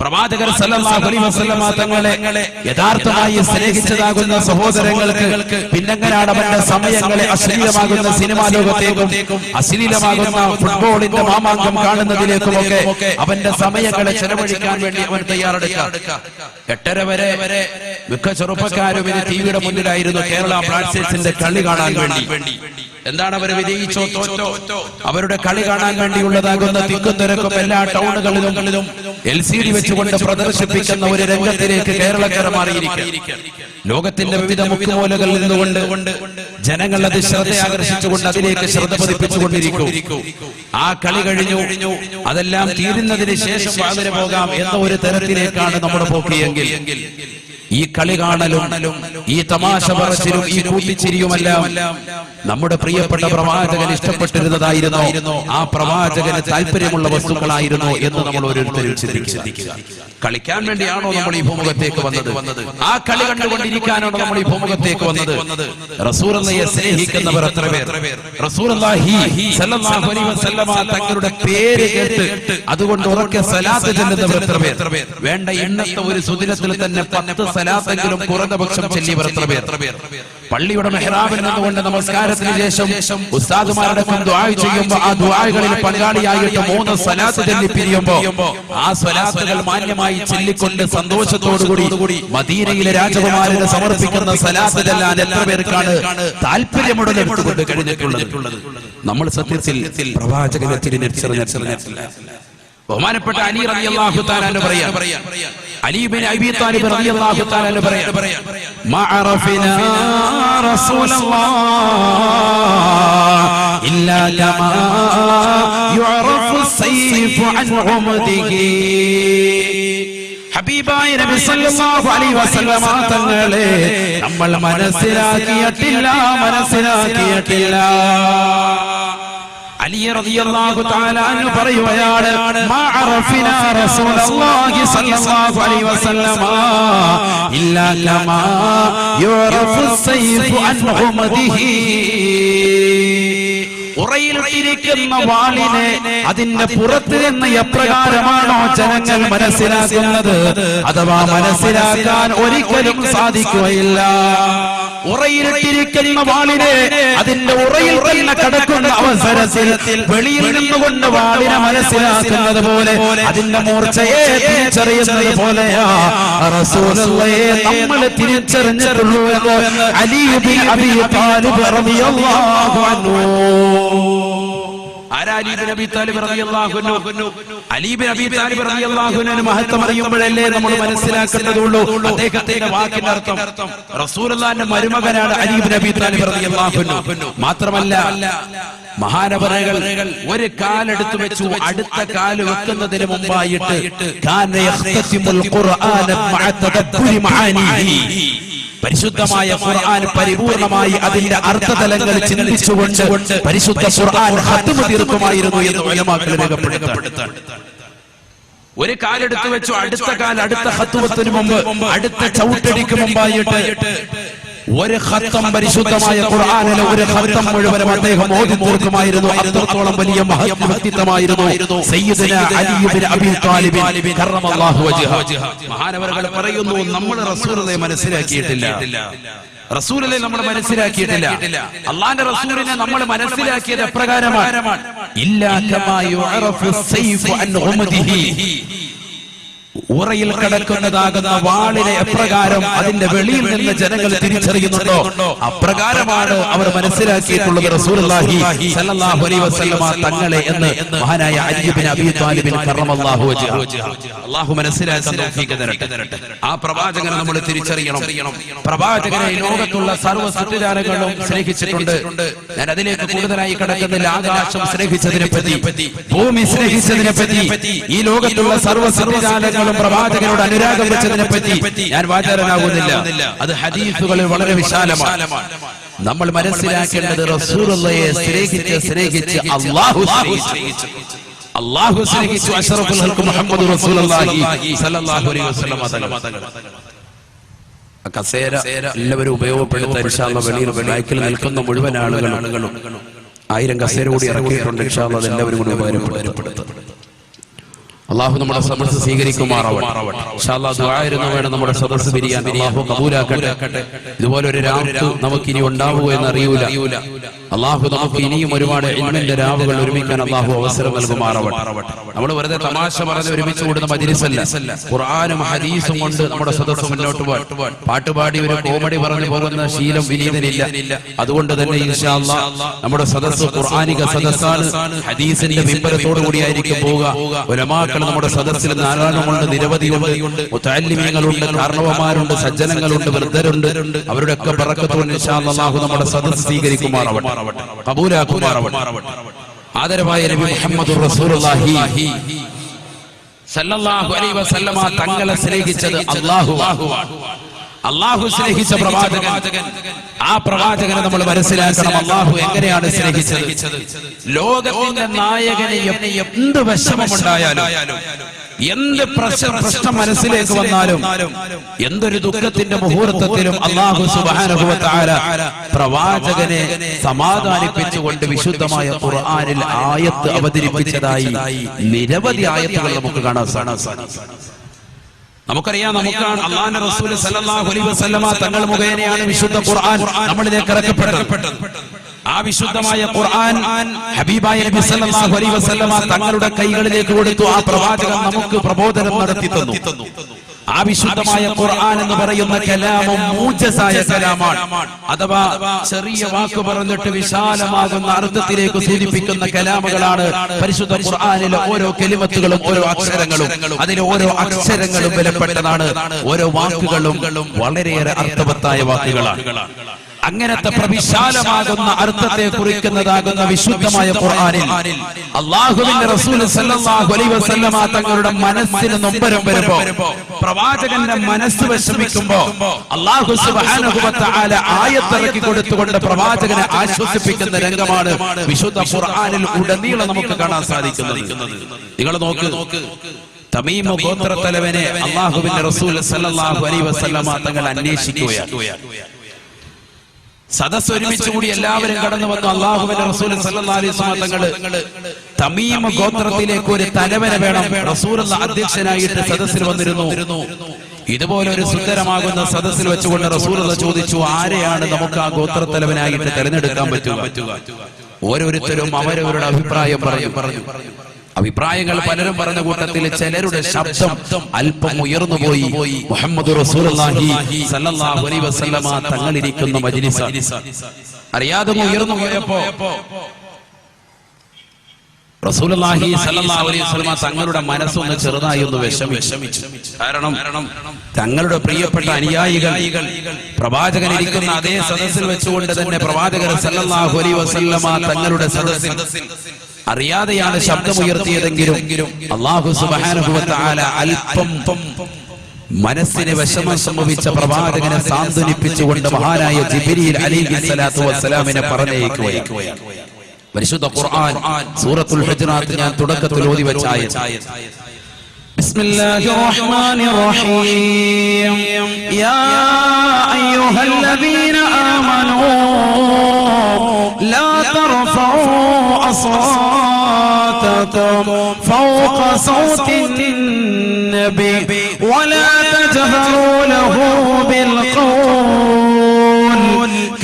പ്രവാചകർ സല്ലല്ലാഹു അലൈഹി വസല്ലമ തങ്ങളെ യഥാർത്ഥമായി സ്നേഹിച്ചതാകുന്ന സഹോദരങ്ങൾക്ക് പിന്നെങ്ങനെയാണ് അവന്റെ സമയങ്ങളെ അശ്ലീലമാകുന്ന സിനിമാ ലോകത്തേക്കും അശ്ലീലമാകുന്ന ഫുട്ബോളിന്റെ മാമാങ്കം കാണുന്നതിലേക്കുമൊക്കെ അവന്റെ സമയങ്ങളെ ചെലവഴിക്കാൻ വേണ്ടി അവൻ തയ്യാറെടുക്കുക. 8:30 വരെ മിക്ക ചെറുപ്പക്കാരും ടിവിയുടെ മുന്നിലായിരുന്നു കേരള ബ്ലാസ്റ്റേഴ്സിന്റെ കളി കാണാൻ വേണ്ടി. എന്താണ് അവർ വിജയിച്ചോ തോറ്റോ അവരുടെ കളി കാണാൻ വേണ്ടിയുള്ളതാകുന്ന തിക്കും തിരക്കും എല്ലാ ടൗണുകളിലും LCD വെച്ചുകൊണ്ട് പ്രദർശിപ്പിക്കുന്ന ഒരു രംഗത്തിലേക്ക് കേരളക്കര മാറിയിരിക്കുക. ലോകത്തിന്റെ വിവിധ മുഖ്യമൂലകളിൽ നിന്നുകൊണ്ട് ജനങ്ങൾ അത് ശ്രദ്ധ ആകർഷിച്ചുകൊണ്ട് അതിലേക്ക് ശ്രദ്ധ പതിപ്പിച്ചുകൊണ്ടിരിക്കും. ആ കളി കഴിഞ്ഞു അതെല്ലാം തീരുന്നതിന് ശേഷം വാതിന് പോകാം എന്ന ഒരു തരത്തിലേക്കാണ് നമ്മുടെ പോക്കിയെങ്കിൽ ഈ കളി കാണലും ഈ തമാശ പറച്ചിലും ഈ കൂട്ടിച്ചിരിയുമെല്ലാം നമ്മുടെ പ്രിയപ്പെട്ട പ്രവാചകൻ ഇഷ്ടപ്പെട്ടിരുന്നതായിരുന്നു, ആ പ്രവാചകന് താല്പര്യമുള്ള വസ്തുക്കളായിരുന്നു എന്ന് നമ്മൾ ഓരോരുത്തരും ചിന്തിക്കുക. കളിക്കാൻ വേണ്ടിയാണോ നമ്മൾ ഈ ഭൂമുഖത്തേക്ക് വന്നത്? ആ കളി കണ്ടുകൊണ്ടിരിക്കാനാണോ നമ്മൾ ഈ ഭൂമുഖത്തേക്ക് വന്നത്? റസൂലുള്ളാഹിയെ സ്നേഹിക്കുന്നവർ എത്ര പേർ? റസൂലുള്ളാഹി സ്വല്ലല്ലാഹു അലൈഹി വസല്ലമ തങ്ങളുടെ പേര് കേട്ട് അതുകൊണ്ട് ഉറക്കെ സലാത്ത് ചൊല്ലുന്നവർ എത്ര പേർ? വേണ്ട ഇന്നത്തെ ഒരു സുദിനത്തിൽ തന്നെ 10 സലാത്തെങ്കിലും കുറഞ്ഞ പക്ഷം ചൊല്ലിയവർ എത്ര പേർ? പള്ളിയുടെ മെഹ്റാബിൽ നിന്നുകൊണ്ട് നമസ്കാരത്തിന് ശേഷം ഉസ്താദുമാരുടെ ദുആ ചെയ്യുമ്പോൾ ആ ദുആകളിൽ പങ്കാളിയായിട്ട് 3 സലാത്ത് ചൊല്ലി പിരിയുമ്പോൾ ആ സലാത്തുകൾ മാന്യമായി ചൊല്ലിക്കൊണ്ട് സന്തോഷത്തോടുകൂടി മദീനയിലെ രാജകുമാരന് സമർപ്പിക്കുന്ന സലാത്ത് ചെല്ലാൻ എത്ര പേർക്കാണ് താല്പര്യമുള്ളത് എടുത്തുകൊണ്ട് കഴിഞ്ഞിട്ടുള്ളത്? നമ്മൾ സത്യത്തിൽ പ്രവാചകനെ തിരിച്ചറിഞ്ഞിട്ടില്ല. ബഹുമാനപ്പെട്ട അലി റളിയല്ലാഹു തആല അൻഹു പറയാ, അലി ഇബ്നു അബീ താലിബ് റളിയല്ലാഹു തആല അൻഹു പറയാ, മഅറഫിനാ റസൂലല്ലാഹ് ഇല്ലാ കമാ യുഅറഫു സൈഫു അൻ ഉമദിഹി. ഹബീബായ നബി സല്ലല്ലാഹു അലൈഹി വസല്ലമ തങ്ങളെ നമ്മൾ മനസ്സിലാക്കിയിട്ടില്ല. അലി റളിയല്ലാഹു തആല അൻഹു പറയുകയാണ്, മഅറഫിനാ റസൂലല്ലാഹി സ്വല്ലല്ലാഹു അലൈഹി വസല്ലമ ഇല്ലാ കമാ യുറഫു സൈഫു അൻ ഉമദിഹി. ഉറയിലിരിക്കുന്ന വാളിനെ അതിന്റെ പുറത്ത് നിന്ന് എപ്രകാരമാണോ ജനങ്ങൾ മനസ്സിലാക്കുന്നത്, അഥവാ മനസ്സിലാക്കാൻ ഒരിക്കലും സാധിക്കുകയില്ല. ഉറയിലിട്ടിരിക്കുന്ന വാളിനെ അതിന്റെ ഉറയിൽ തന്നെ കിടക്കുന്ന അവസരത്തിൽ വെളിയിൽ നിന്നുകൊണ്ട് വാളിനെ മനസ്സിലാക്കുന്നത് പോലെ അതിന്റെ മൂർച്ചയെ തിരിച്ചറിയുന്നത് പോലെയാ റസൂലുള്ളാഹിയെ നമ്മൾ തിരിച്ചറിഞ്ഞിട്ടുള്ളൂ എന്ന് അലി ഇബ്നു അബീ താലിബ് റളിയല്ലാഹു അൻഹു. അലി ഇബ്നു അബീ താലിബ് റളിയല്ലാഹു അൻഹു മഹത്വം അറിയുമ്പോഴല്ലേ നമ്മൾ മനസ്സിലാക്കുന്നതുള്ളൂ അദ്ദേഹത്തിന്റെ വാക്കിന്റെ അർത്ഥം. റസൂലുള്ളാഹിന്റെ മരുമകനാണ് അലി ഇബ്നു അബീ താലിബ് റളിയല്ലാഹു അൻഹു. മാത്രമല്ല മഹാനവറുകൾ ഒരു കാലെടുത്ത് വെച്ചു അടുത്ത കാല് വെക്കുന്നതിന് മുമ്പായിട്ട് കാന യഖ്തസിമുൽ ഖുർആന മഅ തദബ്ബുരി മആനിഹി. പരിശുദ്ധമായ ഖുർആൻ പരിപൂർണമായി അതിന്റെ അർത്ഥതലങ്ങൾ ചിന്തിച്ചുകൊണ്ട് പരിശുദ്ധ ഖുർആൻ ഖത്മ തീർക്കുമായിരുന്നു എന്ന് ഉലമാക്കൾ രേഖപ്പെടുത്തുന്നു. ഒരു കാലെടുത്ത് വെച്ചു അടുത്ത കാൽ അടുത്ത ഖത്വത്തിന് മുമ്പ് അടുത്ത ചവിട്ടടിക്ക് മുമ്പായിട്ട് ഒരു ഖത്തം പരിശുദ്ധമായ ഖുർആനിലെ ഒരു ഖത്തം മുഴുവനും അദ്ദേഹം ഓതി തീർക്കുമായിരുന്നു. അത്രത്തോളം വലിയ വ്യക്തിത്വമായിരുന്നു സയ്യിദുനാ അലി ഇബ്നു അബീ താലിബ് കറമല്ലാഹു വജ്ഹഹു. മഹാനവറുകൾ പറയുന്നു, നമ്മൾ റസൂലുള്ളാഹിയെ മനസ്സിലാക്കിയിട്ടില്ല. നമ്മൾ മനസ്സിലാക്കിയിട്ടില്ല. അല്ലാഹുവിന്റെ റസൂലിനെ നമ്മൾ മനസ്സിലാക്കിയത് എപ്രകാരമാണ്? ഇല്ലാ കമാ യുഅറഫു സൈഫു അൻ ഉമദിഹി. ഉറയിൽ കിടക്കുന്നതാകുന്ന വാളിനെ എപ്രകാരം അതിന്റെ വെളിയിൽ നിന്ന് ജനങ്ങൾ തിരിച്ചറിയുന്നുണ്ടോ അപ്രകാരമാണ് അവർ മനസ്സിലാക്കിയിട്ടുള്ളത് റസൂലുള്ളാഹി സ്വല്ലല്ലാഹു അലൈഹി വസല്ലമ തങ്ങളെ എന്ന് മഹാനായ അലി ഇബ്നു അബീ താലിബ് കറമല്ലാഹു വജ്ഹഹു. അല്ലാഹു മനസ്സിലാക്കാൻ തൗഫീഖ് തരട്ടെ. ആ പ്രവാചകനെ നമ്മൾ തിരിച്ചറിയണം. പ്രവാചകനെ ലോകത്തുള്ള സർവ്വ സൃഷ്ടിജാലങ്ങളും സ്നേഹിച്ചിട്ടുണ്ട്. ഞാൻ അതിലേക്ക് കൂടുതലായി കടക്കുന്നില്ല. ആകാശം സ്നേഹിച്ചതിനെ പറ്റി, ഭൂമി സ്നേഹിച്ചതിനെ പറ്റി, ഈ ലോകത്തുള്ള സർവ്വ സൃഷ്ടിജാലങ്ങളും പ്രവാചകനോട് അനുരാഗം വെച്ചതിനെ പറ്റി ഞാൻ വാചാരനാകുന്നില്ല. അത് ഹദീസുകളിൽ വളരെ വിശാലമാണ്. നമ്മൾ മനസ്സിലാക്കേണ്ടത് റസൂലുള്ളാഹിയെ സ്നേഹിച്ച് അല്ലാഹു സ്നേഹിച്ചു. അഷ്റഫുൽ ഖൽഖ് മുഹമ്മദ് റസൂലുള്ളാഹി സ്വല്ലല്ലാഹു അലൈഹി വസല്ലം തങ്ങൾ. കസേര എല്ലാവരും ഉപയോഗപ്പെടുത്താൻ ഇൻഷാ അല്ലാഹ് വെളിയിൽ ബൈക്കിൽ നിൽക്കുന്ന മുഴുവൻ ആളുകളും 1000 കസേര കൂടി ഇറക്കിയിട്ടുണ്ട്. ഇൻഷാ അല്ലാഹ് എല്ലാവരും കൂടി ഉപയോഗപ്പെടുത്തും. അള്ളാഹു നമ്മുടെ സദസ്സ് സ്വീകരിക്കുമാറാവട്ടെ. ഇൻഷാ അല്ലാഹ് ദുആയിരുന്നു വേണം നമ്മുടെ സദസ്സ് പിരിയാൻ. അള്ളാഹു കബൂലാക്കട്ടെ. ഇതുപോലൊരു രാത്രി നമുക്കിനി ഉണ്ടാവുക എന്നറിയൂല. അള്ളാഹു നമുക്ക് ഇനിയും ഒരുപാട് ഇൽമിന്റെ രാവുകൾ ഒരുമിക്കാൻ അള്ളാഹു അവസരം നൽകുമാറാവട്ടെ. നമ്മൾ വെറുതെ തമാശ പറഞ്ഞ് ഒരുമിച്ച് കൂടുന്ന മജ്‌ലിസല്ല. ഖുർആനും ഹദീസും കൊണ്ട് നമ്മുടെ സദസ്സ് മുന്നോട്ട് പോകാൻ പാട്ടുപാടി ഒരു കോമഡി പറഞ്ഞു പോകുന്ന ശീലം വിനീതനില്ല. അതുകൊണ്ട് തന്നെ ഇൻഷാ അല്ലാഹ് നമ്മുടെ സദസ്സ് ഖുർആനിക സദസ്സാണ്. ഹദീസിന്റെ മിമ്പറത്തോടു കൂടിയായിരിക്കും പോവുക. ഉലമാക്കൾ നമ്മുടെ സദസ്സിൽ ധാരാളമുണ്ട്, നിരവധിയുണ്ട്. മുതഅല്ലിമീങ്ങളുണ്ട്, കാരണവന്മാരുണ്ട്, സജ്ജനങ്ങളുണ്ട്, വൃദ്ധരുണ്ട്. അവരുടെ ഒക്കെ ബറക്കത്തോടെ ഇൻഷാ അല്ലാഹ് നമ്മുടെ സദസ്സ് സ്വീകരിക്കുമാറാവട്ടെ, കബൂലാക്കുമാറാവട്ടെ. ആദരവായ നബി മുഹമ്മദുർ റസൂലുള്ളാഹി സല്ലല്ലാഹു അലൈഹി വസല്ലമ തങ്ങളെ സ്നേഹിച്ചത് അല്ലാഹു സ്നേഹിച്ച പ്രവാചകൻ. ആ പ്രവാചകനെ നമ്മൾ മനസ്സിലാക്കണം. അല്ലാഹു എങ്ങനെയാണ് സ്നേഹിച്ചത്? ലോകത്തിന്റെ നായകനെ എന്ത് വിഷമമുണ്ടായാലും, എന്ത് പ്രശ്നം മനസ്സിലേക്ക് വന്നാലും, എന്തൊരു ദുഃഖത്തിന്റെ മുഹൂർത്തത്തിലും അല്ലാഹു സുബ്ഹാനഹു വ തആല പ്രവാചകനെ സമാധാനിപ്പിച്ചുകൊണ്ട് വിശുദ്ധമായ ഖുർആനിൽ ആയത്ത് അവതരിപ്പിച്ചതായി നിരവധി ആയത്തുകൾ നമുക്ക് കാണാൻ സാധിക്കും. നമുക്കറിയാം, നമുക്കാണ് അല്ലാഹുവിന്റെ റസൂൽ സല്ലല്ലാഹു അലൈഹി വസല്ലമ തങ്ങൾ മുഖേനയാണ് വിശുദ്ധ ഖുർആൻ നമ്മളിലേക്ക് ഇറക്കപ്പെട്ടത്. ആ വിശുദ്ധമായ ഖുർആൻ ഹബീബായ നബി സല്ലല്ലാഹു അലൈഹി വസല്ലമ തങ്ങളുടെ കൈകളിലേക്ക് കൊടുത്തു. ആ പ്രവാചകൻ നമുക്ക് പ്രബോധനം നടത്തി തന്നു. ആ വിശുദ്ധമായ ഖുർആൻ എന്ന് പറയുന്ന കലാമും മൂജസായ കലാമാണ്. അഥവാ ചെറിയ വാക്ക് പറഞ്ഞിട്ട് വിശാലമാകുന്ന അർത്ഥത്തിലേക്ക് സൂചിപ്പിക്കുന്ന കലാമുകളാണ് പരിശുദ്ധ ഖുർആനിലെ ഓരോ കലിമത്തുകളും, ഓരോ അക്ഷരങ്ങളും. അതിലെ ഓരോ അക്ഷരങ്ങളും വിലപ്പെട്ടതാണ്. ഓരോ വാക്കുകളും വളരെയേറെ അർത്ഥവത്തായ വാക്കുകളാണ്. അങ്ങനത്തെ പ്രവിശാലമാകുന്ന അർത്ഥത്തെ കുറിക്കുന്നതാകുന്ന വിശുദ്ധമായ ഖുർആനിൽ അല്ലാഹുവിന്റെ റസൂൽ സല്ലല്ലാഹു അലൈഹി വസല്ലമ തങ്ങളുടെ മനസ്സിന് നൊമ്പരം വരുമ്പോൾ, പ്രവാചകന്റെ മനസ്സ് വിഷമിക്കുമ്പോൾ അല്ലാഹു സുബ്ഹാനഹു വ തആല ആയത്തിറക്കി കൊടുത്തുകൊണ്ട് പ്രവാചകനെ ആശ്വസിപ്പിക്കുന്ന രംഗമാണ് വിശുദ്ധ ഖുർആനിൽ ഉടനീളം നമുക്ക് കാണാൻ സാധിക്കുന്നത്. നിങ്ങൾ നോക്ക്, തമീം ഗോത്രത്തലവനെ അല്ലാഹുവിന്റെ റസൂൽ സല്ലല്ലാഹു അലൈഹി വസല്ലമ തങ്ങൾ അന്വേഷിക്കുകയാണ്. സദസ്സ് ഒരുമിച്ച് കൂടി എല്ലാവരും കടന്നു വന്നു. അല്ലാഹുവിന്റെ റസൂൽ സല്ലല്ലാഹു അലൈഹി വസല്ലം തങ്ങള് തമീം ഗോത്രത്തിലേക്ക് ഒരു തലവനെ വേണം. റസൂലുള്ളാഹി അധ്യക്ഷനായിട്ട് സദസ്സിൽ വന്നിരുന്നു. ഇതുപോലെ ഒരു സുന്ദരമാകുന്ന സദസ്സിൽ വെച്ചുകൊണ്ട് റസൂലുള്ളാഹി ചോദിച്ചു, ആരെയാണ് നമുക്ക് ആ ഗോത്രത്തലവനായിട്ട് തിരഞ്ഞെടുക്കാൻ പറ്റുക? ഓരോരുത്തരും അവരവരുടെ അഭിപ്രായം പറഞ്ഞു. അഭിപ്രായങ്ങൾ പലരും പറഞ്ഞ കൂട്ടത്തിൽ ചിലരുടെ ശബ്ദം അല്പം ഉയർന്നുപോയി. മുഹമ്മദ് റസൂലുള്ളാഹി സല്ലല്ലാഹു അലൈഹി വസല്ലമ തങ്ങളിരിക്കുന്ന മജ്‌ലിസ് അറിയാതെ ഉയർന്നു പോയപ്പോ റസൂലുള്ളാഹി സല്ലല്ലാഹു അലൈഹി വസല്ലമ തങ്ങളുടെ മനസ്സൊന്ന് ചെറുതായി ഒന്ന് വിഷമിച്ചു. കാരണം തങ്ങളുടെ പ്രിയപ്പെട്ട അനുയായികൾ പ്രവാചകൻ ഇരിക്കുന്ന അതേ സദസ്സിൽ വെച്ചുകൊണ്ട് തന്നെ പ്രവാചകൻ സല്ലല്ലാഹു അലൈഹി വസല്ലമ തങ്ങളുടെ സദസ്സിൽ അറിയാതെയാണ് ശബ്ദമുയർത്തിയതെങ്കിലും അല്ലാഹു സുബ്ഹാനഹു വ തആല അല്പം മനസ്സിന് വിഷമം സംഭവിച്ച പ്രവാചകനെ സാന്ത്വനിപ്പിച്ചുകൊണ്ട് മഹാനായ ജിബ്രീൽ അലൈഹിസ്സലാത്തു വസ്സലാമിനെ പറഞ്ഞയക്കുകയാണ്. പരിശുദ്ധ ഖുർആൻ സൂറത്തുൽ ഹുജറാത്ത് ഞാൻ തുടക്കത്തിൽ ഓതി വെച്ച ആയത്ത്. ബിസ്മില്ലാഹിർ റഹ്മാനിർ റഹീം. യാ അയ്യുഹല്ലദീന ആമനൂ ലാ തർഫഉ أصواتكم فوق صوت النبي ولا تجهروا له بالقول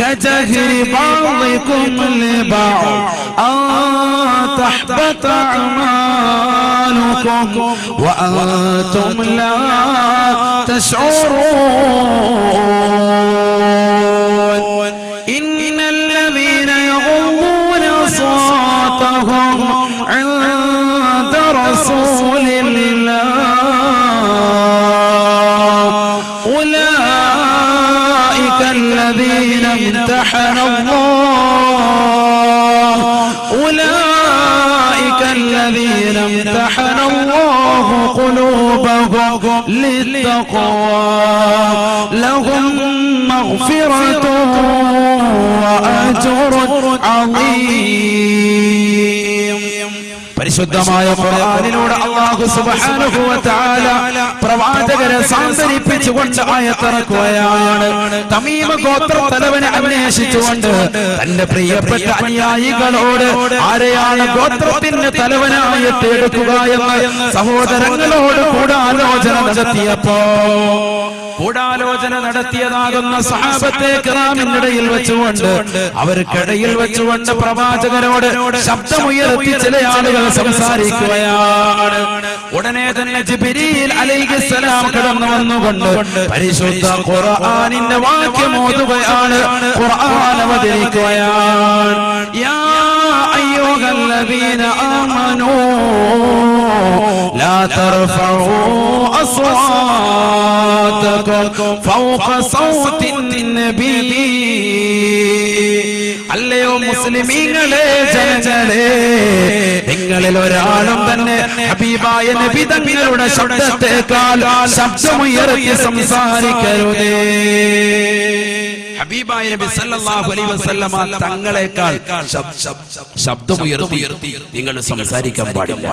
كجهر بعضكم لبعض أن تحبط أعمالكم وأنتم لا تشعرون إن الذين يغضون أصواتهم عند رسول الله أولئك الذين امتحن الله قلوبهم للتقوى لهم مغفرة وأجر عظيم. പരിശുദ്ധമായ ഖുർആനിലൂടെ അല്ലാഹു സുബ്ഹാനഹു വ തആല പ്രവാചകരെ സാന്ത്വനിപ്പിച്ചുകൊണ്ട് ആയത്തിറക്കുകയാണ്. തമീമ ഗോത്ര തലവനെ അന്വേഷിച്ചുകൊണ്ട് തന്റെ പ്രിയപ്പെട്ട അനുയായികളോട് ആരെയാണ് ഗോത്രത്തിന്റെ തലവനായിട്ട് എടുക്കുക എന്ന് സഹോദരങ്ങളോട് കൂടാലോചന നടത്തിയതാകുന്ന സഹാബത്തെ കിറാമിനിടയിൽ വെച്ചുകൊണ്ട് അവർക്കിടയിൽ വെച്ചുകൊണ്ട് പ്രവാചകരോട് ശബ്ദമുയർത്തി ചില ആളുകൾ സംസാരിക്കുകയാണ്. ഉടനെ തന്നെ ജിബ്രീൽ അലൈഹിസ്സലാം കടന്നു വന്നുകൊണ്ട് പരിശുദ്ധ ഖുർആനിന്റെ വാക്യം ഓതുകയാണ്, ഖുർആൻ അവതരിക്കുകയാണ്. യാ അയ്യുഹല്ലദീന ആമനൂ ലാ തർഫഉ അസ്വാതകും ഫൗഖ സൗത്തിൻ നബി. അല്ലയോ മുസ്ലിമീങ്ങളെ, ജനങ്ങളെ, നിങ്ങളിൽ ഒരാളും തന്നെ ഹബീബായ നബി തങ്ങളുടെ ശബ്ദത്തെക്കാൾ ശബ്ദമുയർത്തി സംസാരിക്കരുതേ. ഹബീബായ നബി സല്ലല്ലാഹു അലൈഹി വസല്ലമ തങ്ങളെക്കാൾ ശബ്ദമുയർത്തി നിങ്ങൾ സംസാരിക്കാൻ പാടില്ല.